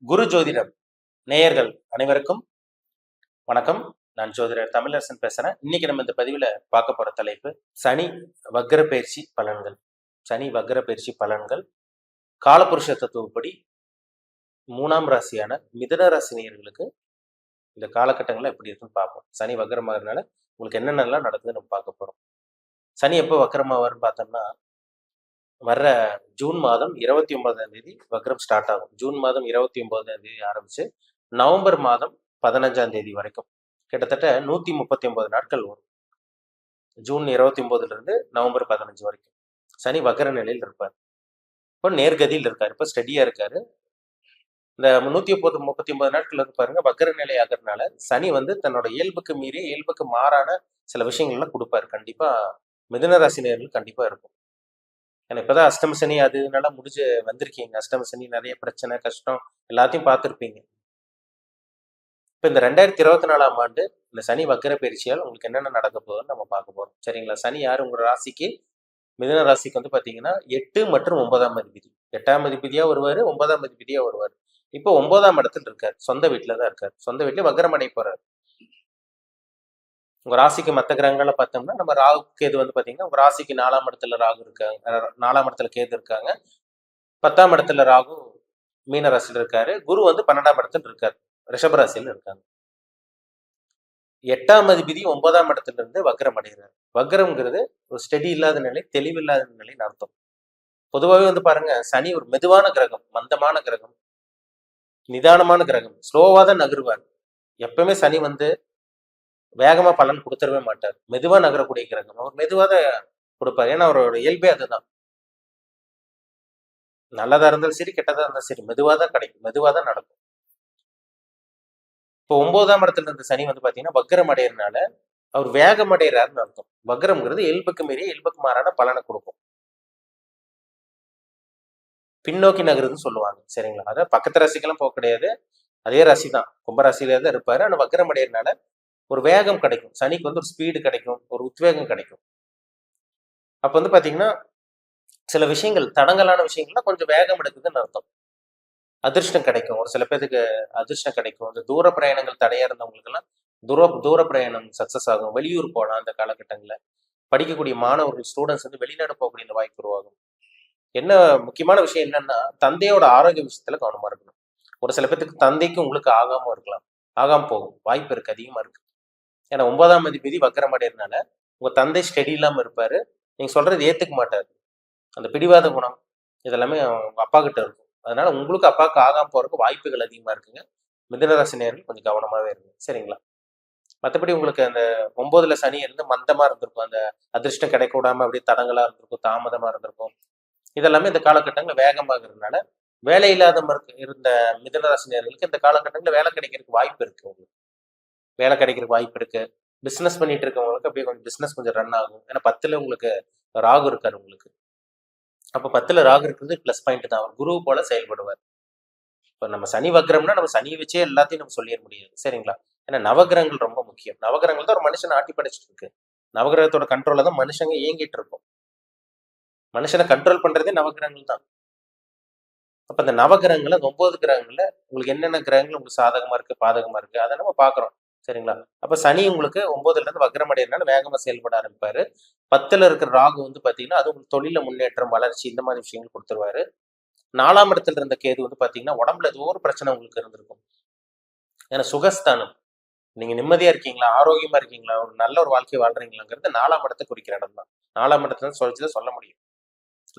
குரு ஜோதிடம் நேயர்கள் அனைவருக்கும் வணக்கம். நான் ஜோதிடர் தமிழரசன் பேசுறேன். இன்னைக்கு நம்ம இந்த பதிவில் பார்க்க போற தலைப்பு சனி வக்ர பயிற்சி பலன்கள். சனி வக்ர பயிற்சி பலன்கள் காலபுருஷ தத்துவப்படி 3ஆம் ராசியான மிதுன ராசி நேயர்களுக்கு இந்த காலகட்டங்களில் எப்படி இருக்குன்னு பார்ப்போம். சனி வக்ரமாகறதுனால உங்களுக்கு என்னென்னலாம் நடக்குதுன்னு நம்ம பார்க்க போறோம். சனி எப்போ வக்ரமாவார்னு பார்த்தோம்னா வர்ற ஜூன் மாதம் 29ஆம் தேதி வக்ரம் ஸ்டார்ட் ஆகும். ஜூன் மாதம் 29ஆம் தேதி ஆரம்பிச்சு நவம்பர் மாதம் 15ஆம் தேதி வரைக்கும் கிட்டத்தட்ட 139 நாட்கள் வரும். ஜூன் 29 இருந்து நவம்பர் 15 வரைக்கும் சனி வக்ர நிலையில் இருப்பார். இப்போ நேர்கதியில் இருக்காரு, இப்போ ஸ்டடியா இருக்காரு. இந்த 139 நாட்கள் பாருங்க, வக்ர நிலை ஆகிறதுனால சனி தன்னோட இயல்புக்கு மீறி இயல்புக்கு மாறான சில விஷயங்கள்லாம் கொடுப்பாரு. கண்டிப்பா மிதுன ராசினியர்கள் கண்டிப்பா இருக்கும். ஏன்னா இப்பதான் அஷ்டம சனி அதுனால முடிஞ்சு வந்திருக்கீங்க. அஷ்டம சனி நிறைய பிரச்சனை கஷ்டம் எல்லாத்தையும் பார்த்துருப்பீங்க. இப்போ இந்த 2024ஆம் ஆண்டு இந்த சனி வக்ர பயிற்சியால் உங்களுக்கு என்னென்ன நடக்க போகுதுன்னு நம்ம பார்க்க போறோம். சரிங்களா? சனி யாரு? உங்க ராசிக்கு மிதுன ராசிக்கு பாத்தீங்கன்னா 8 மற்றும் 9ஆம் அதிபதி. 8ஆம் அதிபதியா வருவாரு, 9ஆம் அதிபதியா வருவார். இப்போ 9ஆம் இடத்துல இருக்காரு, சொந்த வீட்டுல தான் இருக்காரு. சொந்த வீட்டுல வக்ரம் அடைய போறாரு. உங்க ராசிக்கு மற்ற கிரகங்களை பார்த்தோம்னா நம்ம ராகு கேது பாத்தீங்கன்னா உங்க ராசிக்கு 4ஆம் இடத்துல ராகு இருக்காங்க, 4ஆம் இடத்துல கேது இருக்காங்க. 10ஆம் இடத்துல ராகு மீன ராசியில் இருக்காரு. குரு 12ஆம் இடத்துல இருக்காரு, ரிஷபராசியில் இருக்காங்க. 8ஆம் அதிபதி 9ஆம் இடத்துல இருந்து வக்ரம் அடைகிறார். வக்ரம்ங்கிறது ஒரு ஸ்டெடி இல்லாத நிலை, தெளிவில்லாத நிலைன்னு அர்த்தம். பொதுவாகவே பாருங்க, சனி ஒரு மெதுவான கிரகம், மந்தமான கிரகம், நிதானமான கிரகம், ஸ்லோவா தான் நகருவார். எப்பவுமே சனி வேகமா பலன் கொடுத்துடவே மாட்டார். மெதுவா நகரக்கூடிய கிரகம், அவர் மெதுவா தான் கொடுப்பார். ஏன்னா அவரோட இயல்பே அதுதான். நல்லதா இருந்தாலும் சரி, கெட்டதா இருந்தாலும் சரி, மெதுவா தான் கிடைக்கும், மெதுவா தான் நடக்கும். இப்போ 9ஆம் இடத்துல இருந்த சனி பாத்தீங்கன்னா வக்ரம் அடையறதுனால அவர் வேகம் அடைகிறாருன்னு அர்த்தம். வக்ரம்ங்கிறது இயல்புக்கு மீறி இயல்புக்கு மாறான பலனை கொடுக்கும். பின்னோக்கி நகருதுன்னு சொல்லுவாங்க. சரிங்களா? அதாவது பக்கத்து ராசிக்கெல்லாம் போக கிடையாது, அதே ராசி தான், கும்பராசியில தான் இருப்பாரு. ஆனா வக்ரம் அடையறதுனால ஒரு வேகம் கிடைக்கும். சனிக்கு ஒரு ஸ்பீடு கிடைக்கும், ஒரு உத்வேகம் கிடைக்கும். அப்ப பாத்தீங்கன்னா சில விஷயங்கள், தடங்கலான விஷயங்கள்லாம் கொஞ்சம் வேகம் எடுக்குதுன்னு அர்த்தம். அதிர்ஷ்டம் கிடைக்கும். ஒரு சில பேருக்கு அதிர்ஷ்டம் கிடைக்கும். இந்த தூர பிரயாணங்கள் தடையா இருந்தவங்களுக்கு எல்லாம் தூர பிரயாணம் சக்சஸ் ஆகும். வெளியூர் போகலாம். அந்த காலகட்டங்களில் படிக்கக்கூடிய மாணவர்கள், ஸ்டூடெண்ட்ஸ் வெளிநாடு போகக்கூடிய இந்த வாய்ப்பு உருவாகும். என்ன முக்கியமான விஷயம் என்னன்னா, தந்தையோட ஆரோக்கிய விஷயத்துல கவனமா இருக்கணும். ஒரு சில பேருக்கு தந்தைக்கு உங்களுக்கு ஆகாம இருக்கலாம், ஆகாம போகும் வாய்ப்பு இருக்கு, அதிகமா இருக்கு. ஏன்னா 9ஆம் அதிபதி வக்ரம் அடைறதுனால உங்க தந்தை ஸ்டெடி இல்லாம இருப்பாரு. நீங்க சொல்றது ஏத்துக்க மாட்டாரு. அந்த பிடிவாத குணம் இதெல்லாமே உங்க அப்பா கிட்ட இருக்கும். அதனால உங்களுக்கு அப்பாவுக்கு ஆகாம போறதுக்கு வாய்ப்புகள் அதிகமா இருக்குங்க. மிதுனராசி நேயர்கள் கொஞ்சம் கவனமாவே இருங்க. சரிங்களா? மற்றபடி உங்களுக்கு அந்த 9ல சனி மந்தமா இருந்திருக்கும், அந்த அதிர்ஷ்டம் கிடைக்க விடாம அப்படியே தடங்களா இருந்திருக்கும், தாமதமா இருந்திருக்கும். இதெல்லாமே இந்த காலகட்டங்களில் வேகமாகிறதுனால வேலை இல்லாத இருந்த மிதுனராசி நேயர்களுக்கு இந்த காலகட்டங்களில் வேலை கிடைக்கிறதுக்கு வாய்ப்பு இருக்கு. உங்களுக்கு வேலை கிடைக்கிறதுக்கு வாய்ப்பு இருக்கு. பிசினஸ் பண்ணிட்டு இருக்கவங்களுக்கு அப்படியே கொஞ்சம் பிசினஸ் கொஞ்சம் ரன் ஆகும். ஏன்னா 10ல உங்களுக்கு ராகு இருக்காரு உங்களுக்கு. அப்ப 10ல ராகு இருக்கிறது பிளஸ் பாயிண்ட் தான். அவர் குரு போல செயல்படுவார். இப்ப நம்ம சனி வக்ரம்னா நம்ம சனியை வச்சே எல்லாத்தையும் நம்ம சொல்லிட முடியாது. சரிங்களா? ஏன்னா நவகிரகங்கள் ரொம்ப முக்கியம். நவகிரகங்கள் தான் ஒரு மனுஷனை ஆட்டி படைச்சிட்டு இருக்கு. நவகிரகத்தோட கண்ட்ரோல தான் மனுஷங்க இயங்கிட்டு இருக்கும். மனுஷனை கண்ட்ரோல் பண்றதே நவகிரகங்கள் தான். அப்ப இந்த நவகிரகங்கள்ல 9 கிரகங்கள்ல உங்களுக்கு என்னென்ன கிரகங்கள் உங்களுக்கு சாதகமா இருக்கு, பாதகமா இருக்கு, அதை நம்ம பாக்குறோம். சரிங்களா? அப்ப சனி உங்களுக்கு 9ல இருந்து வக்ரம் அடைறதுனால வேகமா செயல்பட ஆரம்பிப்பாரு. 10ல இருக்கிற ராகு பாத்தீங்கன்னா அது உங்களுக்கு தொழில முன்னேற்றம், வளர்ச்சி, இந்த மாதிரி விஷயங்கள் கொடுத்துருவாரு. 4ஆம் இடத்துல இருந்த கேது பாத்தீங்கன்னா உடம்புல ஏதோ ஒரு பிரச்சனை உங்களுக்கு இருந்திருக்கும். ஏன்னா சுகஸ்தானம், நீங்க நிம்மதியா இருக்கீங்களா, ஆரோக்கியமா இருக்கீங்களா, ஒரு நல்ல ஒரு வாழ்க்கை வாழ்றீங்களாங்கிறது 4ஆம் இடத்தை குறிக்கிற இடம் தான். 4ஆம் இடத்துல சொல்ல முடியும்.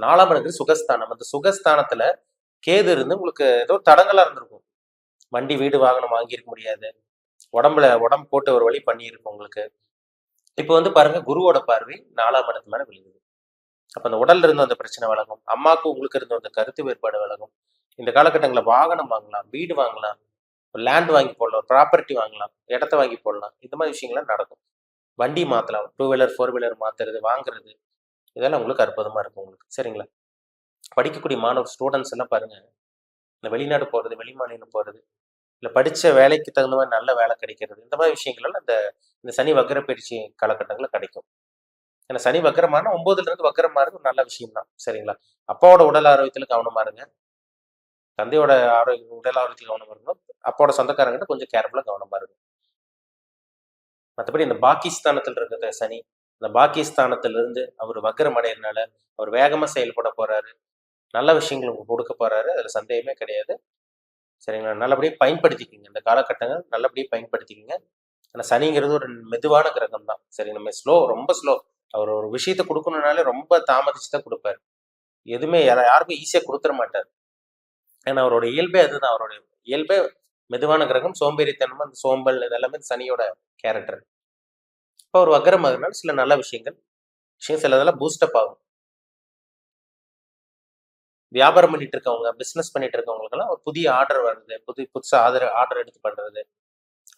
4ஆம் இடத்துல சுகஸ்தானம். அந்த சுகஸ்தானத்துல கேது இருந்து உங்களுக்கு ஏதோ தடங்களா இருந்திருக்கும். வண்டி, வீடு, வாகனம் வாங்கியிருக்க முடியாது. உடம்பு போட்டு ஒரு வழி பண்ணியிருக்கும் உங்களுக்கு. இப்போ பாருங்க, குருவோட பார்வை 4ஆம் இடத்து மேல விழுகுது. அப்ப அந்த உடல்ல இருந்து அந்த பிரச்சனை விலகும். அம்மாவுக்கு உங்களுக்கு இருந்த அந்த கருத்து வேறுபாடு விலகும். இந்த காலகட்டங்களில் வாகனம் வாங்கலாம், வீடு வாங்கலாம், லேண்ட் வாங்கி போடலாம், ப்ராப்பர்ட்டி வாங்கலாம், இடத்த வாங்கி போடலாம். இந்த மாதிரி விஷயங்கள்லாம் நடக்கும். வண்டி மாத்தலாம், 2 வீலர் 4 வீலர் மாத்துறது, வாங்குறது, இதெல்லாம் உங்களுக்கு அற்புதமா இருக்கும் உங்களுக்கு. சரிங்களா? படிக்கக்கூடிய மாணவர் ஸ்டூடெண்ட்ஸ் எல்லாம் பாருங்க, இந்த வெளிநாடு போறது, வெளிமாநிலம் போறது, இல்லை படிச்ச வேலைக்கு தகுந்த மாதிரி நல்ல வேலை கிடைக்கிறது, இந்த மாதிரி விஷயங்கள் எல்லாம் இந்த சனி வக்ர பயிற்சி காலகட்டங்களில் கிடைக்கும். ஏன்னா சனி வக்ரமான 9ல இருந்து வக்ரம் மாறுது ஒரு நல்ல விஷயம் தான். சரிங்களா? அப்பாவோட உடல் ஆரோக்கியத்துல கவனமா இருங்க. தந்தையோட உடல் ஆரோக்கியத்தில் கவனமா இருக்கணும். அப்போட சொந்தக்காரங்கிட்ட கொஞ்சம் கேர்ஃபுல்லா கவனமா இருக்கும். மற்றபடி இந்த பாக்கிஸ்தானத்தில் இருக்கிற சனி, இந்த பாக்கிஸ்தானத்திலிருந்து அவர் வக்ரம் அடையறனால அவர் வேகமா செயல்பட போறாரு. நல்ல விஷயங்கள் உங்களுக்கு கொடுக்க போறாரு. அதுல சந்தேகமே கிடையாது. சரிங்களா? நல்லபடியா பயன்படுத்திக்கங்க. இந்த காலகட்டங்கள் நல்லபடியா பயன்படுத்திக்கங்க. ஆனா சனிங்கிறது ஒரு மெதுவான கிரகம் தான். சரி, நம்ம ரொம்ப ஸ்லோ. அவர் ஒரு விஷயத்த கொடுக்கணும்னாலே ரொம்ப தாமதிச்சு தான் கொடுப்பாரு. எதுவுமே யாருக்கும் ஈஸியா கொடுத்துட மாட்டார். ஏன்னா அவரோட இயல்பே அதுதான். அவருடைய இயல்பே மெதுவான கிரகம், சோம்பேறித்தனமா அந்த சோம்பல் இதெல்லாமே சனியோட கேரக்டர். இப்போ ஒரு வக்ரம் ஆகுறதுனால சில நல்ல விஷயம் சிலதெல்லாம் பூஸ்டப் ஆகும். வியாபாரம் பண்ணிட்டு இருக்கவங்க, பிசினஸ் பண்ணிட்டு இருக்கவங்களுக்கெல்லாம் ஒரு புதிய ஆர்டர் வருது, புதுசா ஆர்டர் எடுத்து பண்றது,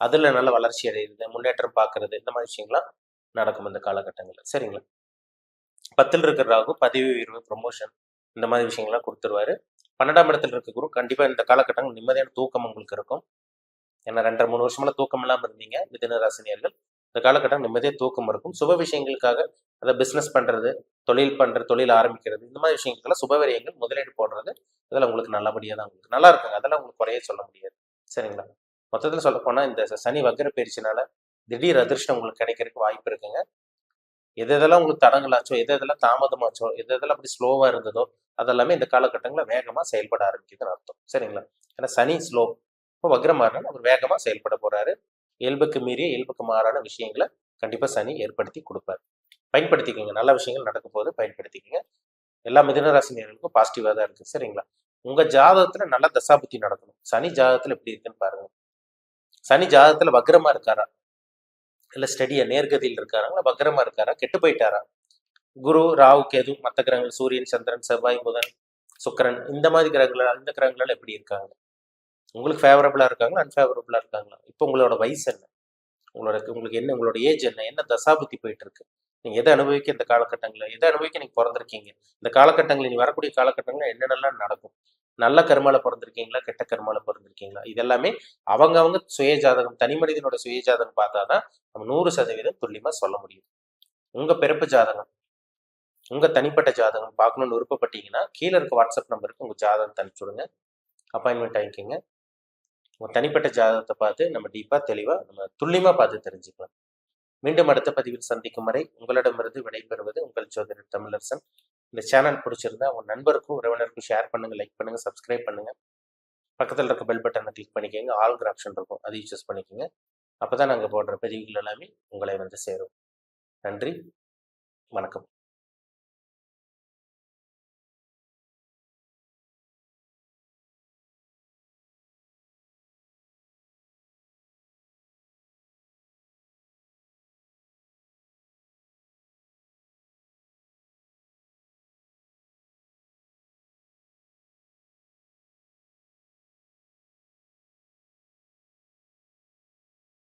அதுல நல்ல வளர்ச்சி அடையுது, முன்னேற்றம் பார்க்கறது, இந்த மாதிரி விஷயங்கள்லாம் நடக்கும் இந்த காலகட்டங்கள்ல. சரிங்களா? 10ல் இருக்கிற ராகு பதவி உயர்வு, ப்ரொமோஷன் இந்த மாதிரி விஷயங்கள்லாம் கொடுத்துருவாரு. 12ஆம் இடத்துல இருக்க குரு கண்டிப்பா இந்த காலகட்டங்கள் நிம்மதியான தூக்கம் உங்களுக்கு இருக்கும். ஏன்னா 2 3 வருஷமெல்லாம் தூக்கம் இல்லாம இருந்தீங்க மிதுன ராசினியர்கள். இந்த காலகட்டம் நிம்மதியா தூக்கம் இருக்கும். சுப விஷயங்களுக்காக அதை பிசினஸ் பண்றது, தொழில் ஆரம்பிக்கிறது, இந்த மாதிரி விஷயங்களுக்கெல்லாம் சுபவிரயங்கள் முதலீடு போடுறது, இதெல்லாம் உங்களுக்கு நல்லபடியா தான் உங்களுக்கு நல்லா இருக்குங்க. அதெல்லாம் உங்களுக்கு குறைய சொல்ல முடியாது. சரிங்களா? மொத்தத்தில் சொல்ல போனா இந்த சனி வக்ர பயிற்சினால திடீர் அதிர்ஷ்டம் உங்களுக்கு கிடைக்கிறதுக்கு வாய்ப்பு இருக்குங்க. எதெல்லாம் உங்களுக்கு தடங்களாச்சோ, எதெல்லாம் தாமதமாச்சோ, எதெல்லாம் அப்படி ஸ்லோவா இருந்ததோ, அதெல்லாமே இந்த காலகட்டங்களில் வேகமா செயல்பட ஆரம்பிக்குதுன்னு அர்த்தம். சரிங்களா? ஏன்னா சனி ஸ்லோ. இப்போ வக்ரம் மாறினாலும் அவர் வேகமா செயல்பட போறாரு. இயல்புக்கு மாறான விஷயங்களை கண்டிப்பா சனி ஏற்படுத்தி கொடுப்பாரு. பயன்படுத்திக்கோங்க. நல்ல விஷயங்கள் நடக்கும் போது பயன்படுத்திக்கோங்க. எல்லா மிதுன ராசினியர்களுக்கும் பாசிட்டிவா தான் இருக்கு. சரிங்களா? உங்க ஜாதகத்துல நல்ல தசாபுத்தி நடக்கணும். சனி ஜாதகத்துல எப்படி இருக்குன்னு பாருங்க. சனி ஜாதகத்துல வக்ரமா இருக்காரா, இல்ல ஸ்டடியா நேர்கதியில் இருக்காரா, வக்ரமா இருக்காரா, கெட்டு போயிட்டாரா? குரு, ராகு, கேது, மற்ற கிரகங்கள் சூரியன், சந்திரன், செவ்வாய், புதன், சுக்கிரன் இந்த கிரகங்கள் எப்படி இருக்காங்க? உங்களுக்கு ஃபேவரபிளா இருக்காங்களா, அன்ஃபேவரபிளா இருக்காங்களா? இப்போ உங்களோட வயசு என்ன? உங்களுக்கு என்ன, உங்களோட ஏஜ் என்ன தசாபுத்தி போயிட்டு இருக்கு? நீங்க எதை அனுபவிக்க இந்த காலகட்டங்களில் எதை அனுபவிக்க நீங்க பிறந்திருக்கீங்க? இந்த காலகட்டங்களில் நீ வரக்கூடிய காலகட்டங்களில் என்னென்னலாம் நடக்கும்? நல்ல கர்மால பிறந்திருக்கீங்களா, கெட்ட கர்மால பிறந்திருக்கீங்களா? இதெல்லாமே அவங்க சுய ஜாதகம், தனி மனிதனோட சுய ஜாதகம் பார்த்தாதான் நம்ம 100% துல்லியமா சொல்ல முடியும். உங்க பிறப்பு ஜாதகம், உங்க தனிப்பட்ட ஜாதகம் பார்க்கணும்னு விருப்பப்பட்டீங்கன்னா கீழே இருக்க வாட்ஸ்அப் நம்பருக்கு உங்க ஜாதகத்தை அனுப்பிச்சுடுங்க. அப்பாயின்மெண்ட் ஆகிக்கிங்க. உங்க தனிப்பட்ட ஜாதகத்தை பார்த்து நம்ம டீப்பா தெளிவா நம்ம துல்லியமா பார்த்து தெரிஞ்சுக்கலாம். மீண்டும் அடுத்த பதிவில் சந்திக்கும் வரை உங்களிடமிருந்து விடைபெறுவது உங்கள் ஜோதிடர் தமிழரசன். இந்த சேனல் பிடிச்சிருந்தா உங்க நண்பருக்கும் உறவினருக்கும் ஷேர் பண்ணுங்க, லைக் பண்ணுங்க, சப்ஸ்கிரைப் பண்ணுங்க. பக்கத்தில் இருக்க பெல் பட்டனை கிளிக் பண்ணிக்கோங்க. ஆல்கிற ஆப்ஷன் இருக்கும், அதையும் சூஸ் பண்ணிக்கோங்க. அப்பதான் நாங்கள் போடுற பதிவுகள் எல்லாமே உங்களை வந்து சேரும். நன்றி, வணக்கம்.